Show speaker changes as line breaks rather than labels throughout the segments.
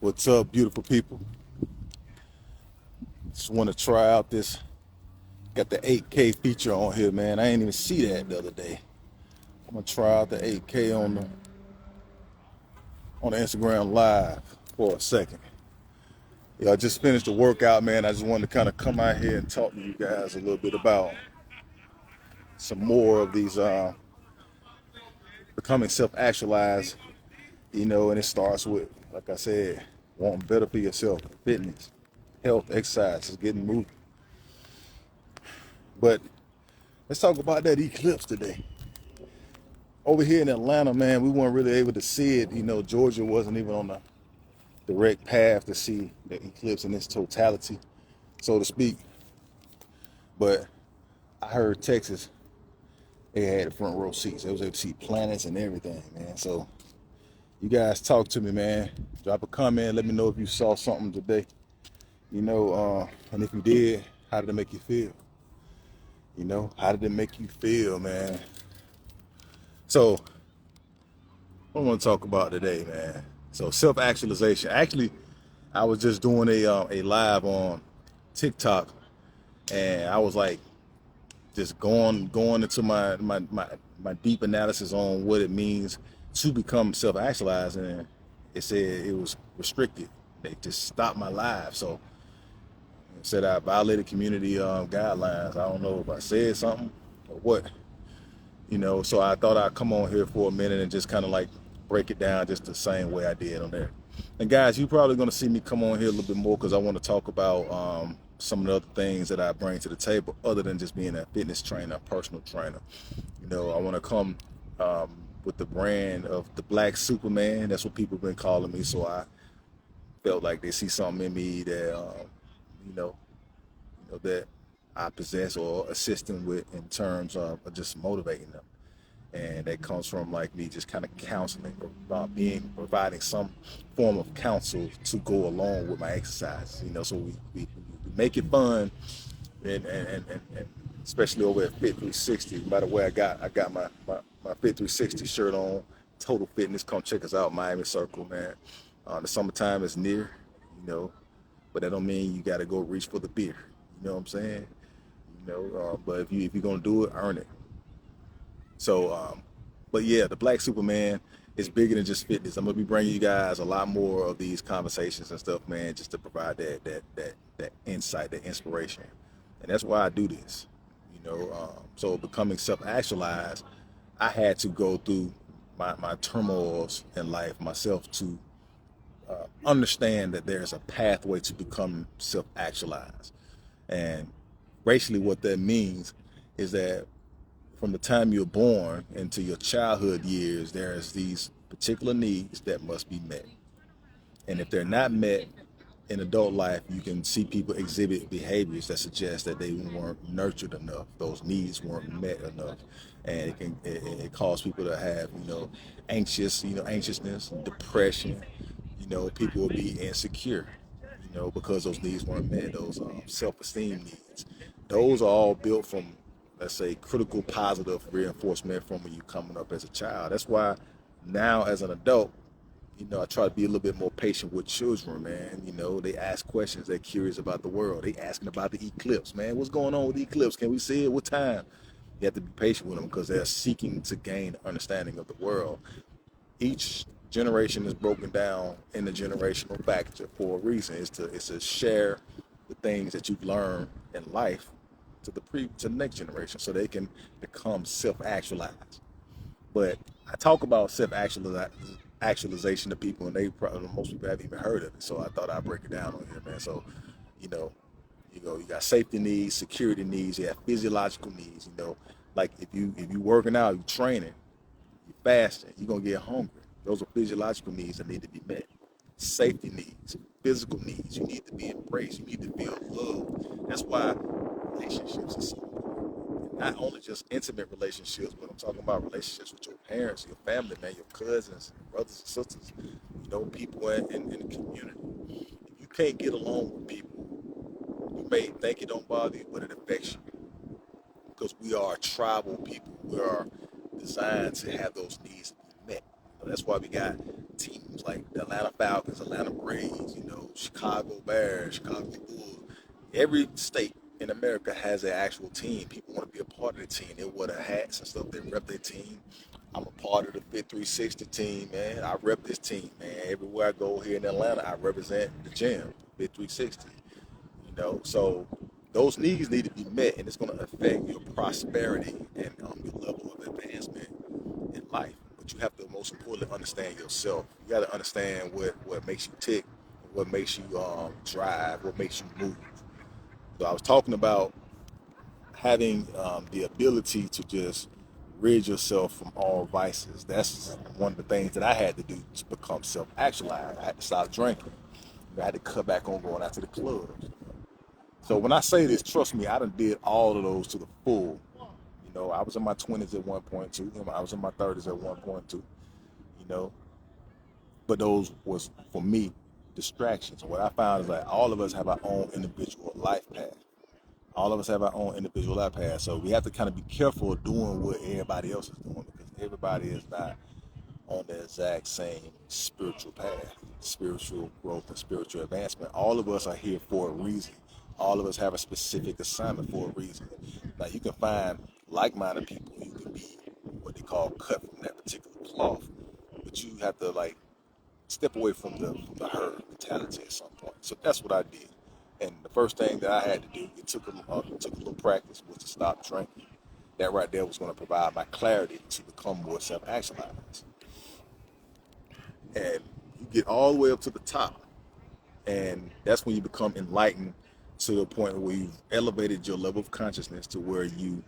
What's up, beautiful people? Just want to try out this. Got the 8K feature on here, man. I ain't even see that the other day. I'm gonna try out the 8K on the Instagram Live for a second. Yeah, I just finished the workout, man. I just wanted to kind of come out here and talk to you guys a little bit about some more of these becoming self-actualized. And it starts with, like I said, wanting better for yourself, fitness, health, exercise, just getting moving. But let's talk about that eclipse today. Over here in Atlanta, man, we weren't really able to see it. Georgia wasn't even on the direct path to see the eclipse in its totality, so to speak. But I heard Texas, they had the front row seats. They was able to see planets and everything, man. So you guys talk to me, man. Drop a comment. Let me know if you saw something today. And if you did, how did it make you feel? How did it make you feel, man? So what I want to talk about today, man. So self-actualization. Actually, I was just doing a live on TikTok, and I was like just going into my deep analysis on what it means to become self-actualized, and it said it was restricted. They just stopped my live, so it said I violated community guidelines. I don't know if I said something or what, So I thought I'd come on here for a minute and just kind of like break it down just the same way I did on there. And guys, you're probably going to see me come on here a little bit more because I want to talk about some of the other things that I bring to the table other than just being a fitness trainer, a personal trainer. I want to come with the brand of the Black Superman. That's what people have been calling me. So I felt like they see something in me that, you know, that I possess or assist them with in terms of just motivating them. And that comes from like me just kind of counseling, providing some form of counsel to go along with my exercise. So we make it fun, and especially over at Fit 360. By the way, I got my Fit 360 shirt on. Total Fitness. Come check us out, Miami Circle, man. The summertime is near, but that don't mean you got to go reach for the beer. You know what I'm saying? But if you're gonna do it, earn it. So, but yeah, the Black Superman is bigger than just fitness. I'm gonna be bringing you guys a lot more of these conversations and stuff, man, just to provide that insight, that inspiration, and that's why I do this. So becoming self-actualized, I had to go through my turmoils in life myself to understand that there's a pathway to become self-actualized, and basically what that means is that from the time you're born into your childhood years, there's these particular needs that must be met. And if they're not met in adult life, you can see people exhibit behaviors that suggest that they weren't nurtured enough. Those needs weren't met enough. And it cause people to have, anxiousness, depression. People will be insecure, because those needs weren't met, those self-esteem needs. Those are all built from, let's say, critical positive reinforcement from when you coming up as a child. That's why now as an adult, I try to be a little bit more patient with children, man. They ask questions, they're curious about the world. They asking about the eclipse, man. What's going on with the eclipse? Can we see it? What time? You have to be patient with them because they're seeking to gain understanding of the world. Each generation is broken down in the generational factor for a reason. It's to share the things that you've learned in life to the next generation so they can become self-actualized. But I talk about self-actualization to people, and most people haven't even heard of it. So I thought I'd break it down on here, man. So, you know, you got safety needs, security needs, you have physiological needs. Like if you working out, you training, you fasting, you're gonna get hungry. Those are physiological needs that need to be met. Safety needs, physical needs. You need to be embraced. You need to feel loved. That's why relationships are so important. Not only just intimate relationships, but I'm talking about relationships with your parents, your family, man, your cousins, brothers and sisters. People in the community. If you can't get along with people, you may think it don't bother you, but it affects you because we are tribal people. We are designed to have those needs met. That's why we got team teams like the Atlanta Falcons, Atlanta Braves, Chicago Bears, Chicago Bulls. Every state in America has an actual team. People want to be a part of the team. They wear the hats and stuff. They rep their team. I'm a part of the Fit 360 team, man. I rep this team, man. Everywhere I go here in Atlanta, I represent the gym, Fit 360. So those needs need to be met, and it's going to affect your prosperity and your level of advancement in life. But you have to, most importantly, understand yourself. You got to understand what makes you tick, what makes you drive, what makes you move. So I was talking about having the ability to just rid yourself from all vices. That's one of the things that I had to do to become self-actualized. I had to stop drinking. I had to cut back on going out to the clubs. So when I say this, trust me, I done did all of those to the full. I was in my 20s at one point too. I was in my 30s at one point too. You know, but those was, for me, distractions. What I found is that all of us have our own individual life path. All of us have our own individual life path. So we have to kind of be careful of doing what everybody else is doing, because everybody is not on the exact same spiritual path, spiritual growth and spiritual advancement. All of us are here for a reason. All of us have a specific assignment for a reason. Now you can find like-minded people. You can be what they call cut from that particular cloth, but you have to step away from the herd mentality at some point. So that's what I did. And the first thing that I had to do, it took a little practice, was to stop drinking. That right there was going to provide my clarity to become more self-actualized. And you get all the way up to the top, and that's when you become enlightened to the point where you've elevated your level of consciousness to where you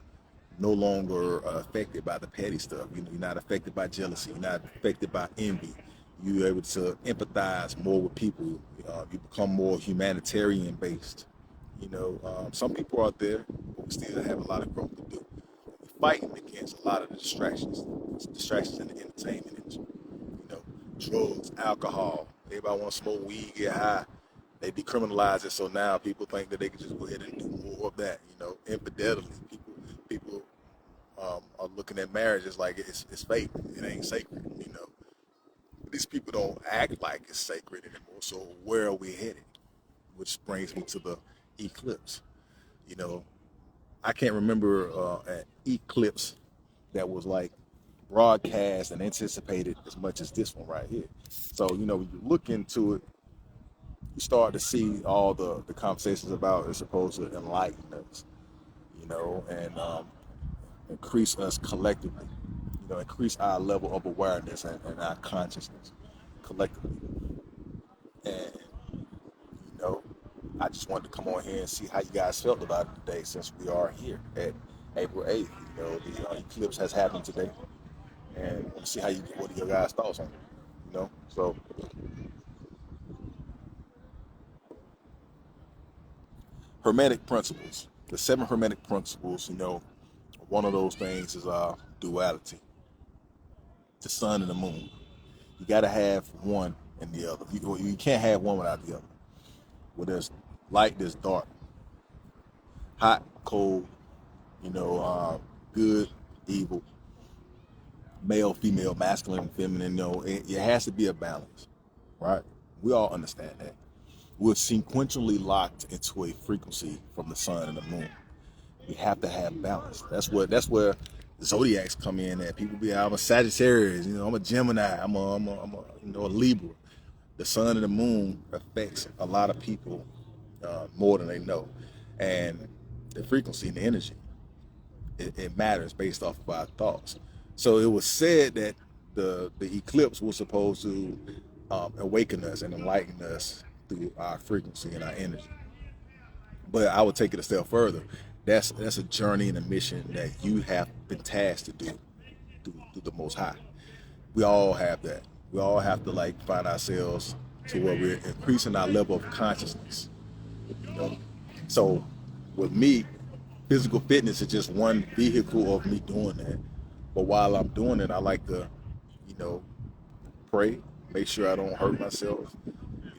no longer are affected by the petty stuff. You're not affected by jealousy. You're not affected by envy. You're able to empathize more with people. You become more humanitarian based. Some people out there who still have a lot of growth to do. We're fighting against a lot of the distractions in the entertainment industry. Drugs, alcohol. Everybody want to smoke weed, get high. They decriminalize it, so now people think that they can just go ahead and do more of that. Infidelity. People are looking at marriages like it's fake. It ain't sacred. These people don't act like it's sacred anymore. So where are we headed? Which brings me to the eclipse. I can't remember an eclipse that was broadcast and anticipated as much as this one right here. So, when you look into it, you start to see all the conversations about it's supposed to enlighten us, and increase us collectively, increase our level of awareness and our consciousness collectively. And, I just wanted to come on here and see how you guys felt about it today, since we are here at April 8th. The eclipse has happened today, and I want to see what are your guys' thoughts on it. So Hermetic principles, the 7 Hermetic principles. One of those things is duality, the sun and the moon. You got to have one and the other. You can't have one without the other. Well, there's light, there's dark, hot, cold, good, evil, male, female, masculine, feminine. It has to be a balance, right? We all understand that. We're sequentially locked into a frequency from the sun and the moon. We have to have balance. That's where zodiacs come in. At people be, I'm a Sagittarius. I'm a Gemini. I'm a Libra. The sun and the moon affects a lot of people more than they know, and the frequency and the energy, it matters based off of our thoughts. So it was said that the eclipse was supposed to awaken us and enlighten us through our frequency and our energy. But I would take it a step further. That's a journey and a mission that you have been tasked to do through the Most High. We all have that. We all have to find ourselves to where we're increasing our level of consciousness. So with me, physical fitness is just one vehicle of me doing that. But while I'm doing it, I like to, pray, make sure I don't hurt myself,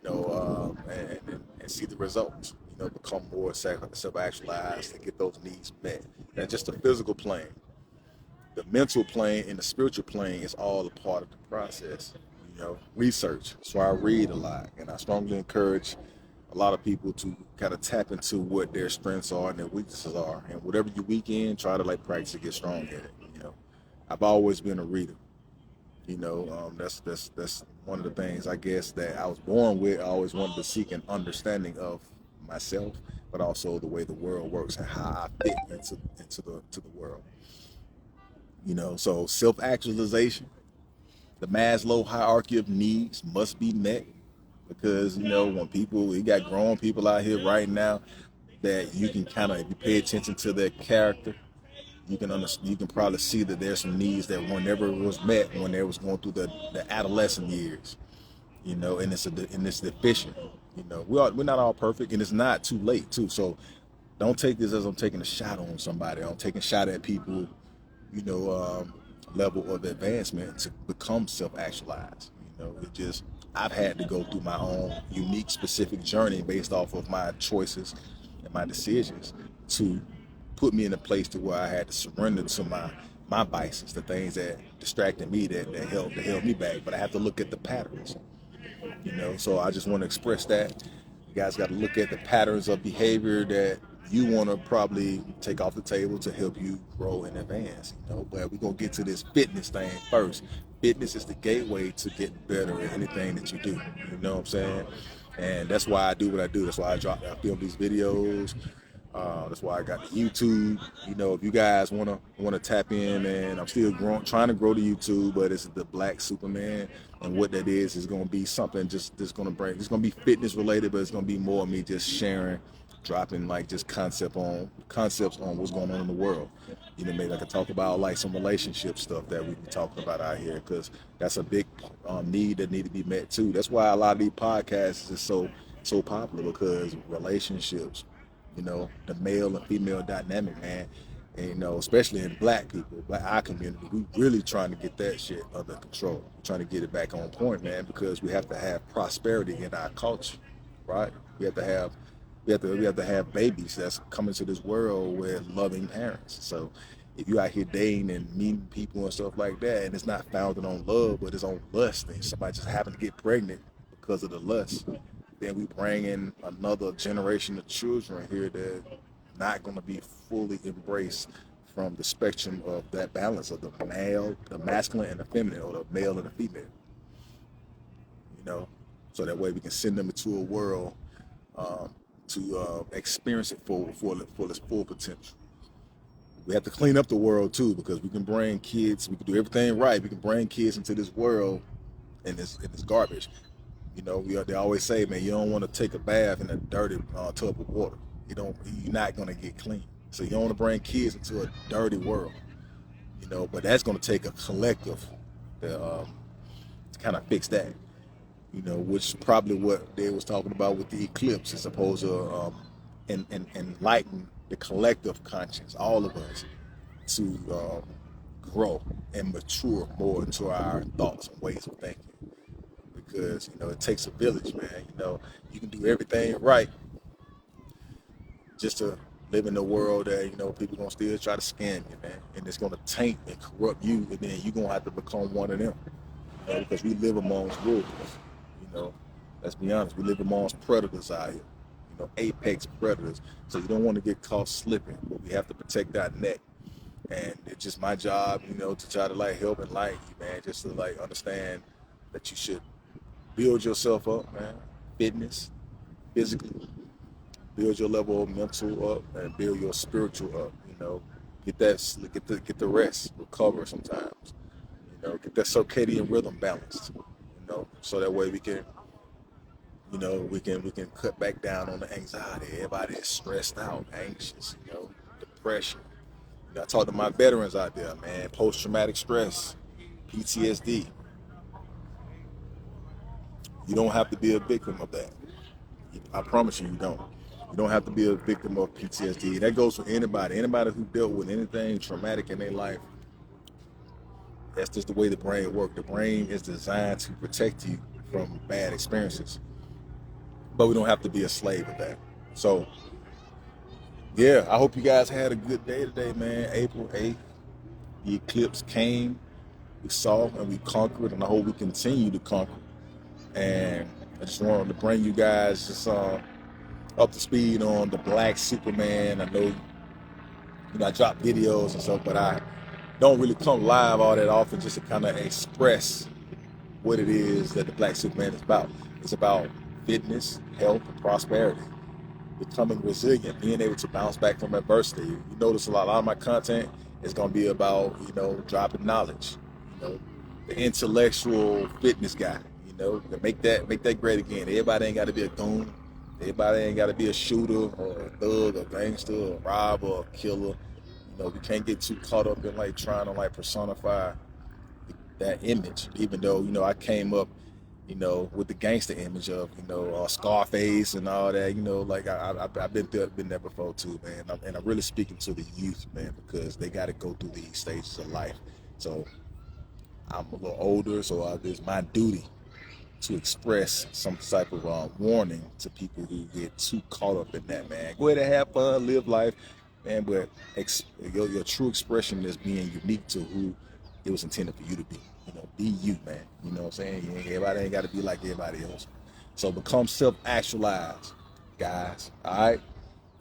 and see the results. Become more self-actualized and get those needs met. That's just the physical plane. The mental plane and the spiritual plane is all a part of the process. research. So I read a lot, and I strongly encourage a lot of people to kind of tap into what their strengths are and their weaknesses are, and whatever you weak in, try to like practice to get strong at it. I've always been a reader. That's one of the things I guess that I was born with. I always wanted to seek an understanding of myself, but also the way the world works and how I fit into the world. So self-actualization, the Maslow hierarchy of needs must be met, because when we got grown people out here right now that you can kind of, if you pay attention to their character, you can probably see that there's some needs that were never was met when they was going through the adolescent years, and it's deficient. We're not all perfect, and it's not too late too. So don't take this as I'm taking a shot on somebody. I'm taking a shot at people, you know, level of advancement to become self-actualized. It just, I've had to go through my own unique, specific journey based off of my choices and my decisions to put me in a place to where I had to surrender to my vices, the things that distracted me, that held me back. But I have to look at the patterns. So I just want to express that. You guys got to look at the patterns of behavior that you want to probably take off the table to help you grow and advance. But we're going to get to this fitness thing first. Fitness is the gateway to get better at anything that you do. You know what I'm saying? And that's why I do what I do. That's why I film these videos. That's why I got the YouTube. If you guys wanna tap in, man, I'm still trying to grow the YouTube, but it's the Black Superman, and what that is gonna be something it's gonna be fitness related, but it's gonna be more of me just sharing, dropping like just concepts on what's going on in the world. Maybe I could talk about like some relationship stuff that we be talking about out here, because that's a big need that need to be met too. That's why a lot of these podcasts is so popular, because relationships, the male and female dynamic, man. And, especially in black our community, we really trying to get that shit under control. We're trying to get it back on point, man, because we have to have prosperity in our culture, right? We have to have babies that's coming to this world with loving parents. So if you out here dating and meeting people and stuff like that, and it's not founded on love, but it's on lust, and somebody just happened to get pregnant because of the lust, then we bring in another generation of children here that not going to be fully embraced from the spectrum of that balance of the masculine and the feminine, or the male and the female. So that way we can send them into a world to experience it for its full potential. We have to clean up the world too, because we can bring kids, we can do everything right. We can bring kids into this world and this garbage. They always say, man, you don't want to take a bath in a dirty tub of water. You're not gonna get clean. So you don't want to bring kids into a dirty world. But that's gonna take a collective to kind of fix that. Which is probably what they was talking about with the eclipse. It's supposed to enlighten the collective conscience, all of us, to grow and mature more into our thoughts and ways of thinking. Because it takes a village, man. You can do everything right just to live in a world that people gonna still try to scam you, man, and it's gonna taint and corrupt you, and then you're gonna have to become one of them. Because we live amongst wolves. Let's be honest, we live amongst predators out here. Apex predators. So you don't want to get caught slipping, but we have to protect our neck. And it's just my job, to try to like help enlighten you, man, just to like understand that you should build yourself up, man. Fitness, physically, build your level of mental up, and build your spiritual up. Get the rest, recover sometimes. Get that circadian rhythm balanced. So that way we can, we can cut back down on the anxiety. Everybody is stressed out, anxious, depression. I talk to my veterans out there, man. Post-traumatic stress, PTSD. You don't have to be a victim of that. I promise you don't. You don't have to be a victim of PTSD. That goes for anybody. Anybody who dealt with anything traumatic in their life. That's just the way the brain works. The brain is designed to protect you from bad experiences. But we don't have to be a slave of that. So, yeah, I hope you guys had a good day today, man. April 8th, the eclipse came. We saw and we conquered, and I hope we continue to conquer. And I just wanted to bring you guys just up to speed on the Black Superman. I know, I drop videos and stuff, but I don't really come live all that often just to kind of express what it is that the Black Superman is about. It's about fitness, health, and prosperity. Becoming resilient, being able to bounce back from adversity. You notice a lot of my content is going to be about, dropping knowledge, the intellectual fitness guy, to make that great again. Everybody ain't got to be a goon. Everybody ain't got to be a shooter or a thug or gangster or a robber or a killer. We can't get too caught up in like trying to like personify that image, even though, I came up, with the gangster image of, Scarface and all that, like I've been there before too, man. And I'm really speaking to the youth, man, because they got to go through these stages of life. So I'm a little older, so it's my duty to express some type of warning to people who get too caught up in that, man. Go ahead and have fun, live life, man, but your true expression is being unique to who it was intended for you to be. Be you, man. You know what I'm saying? Everybody ain't got to be like everybody else. So become self-actualized, guys. All right?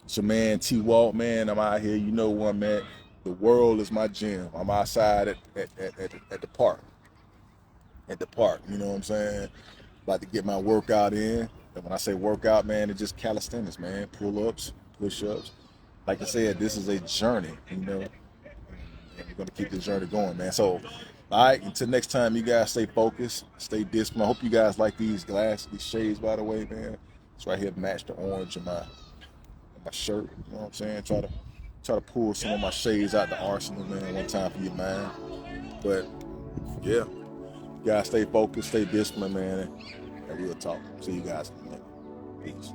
It's your man T Walt, man. I'm out here. You know what, man? The world is my gym. I'm outside at the park. At the park, you know what I'm saying? About to get my workout in. And when I say workout, man, it's just calisthenics, man. Pull-ups, push-ups. Like I said, this is a journey, and we're going to keep this journey going, man. So, all right, until next time, you guys stay focused, stay disciplined. I hope you guys like these shades, by the way, man. It's right here to match the orange in my shirt, you know what I'm saying? Try to pull some of my shades out the arsenal, man, one time for you, man. But, yeah. You guys stay focused, stay disciplined, man, and we'll talk. See you guys in a minute. Peace.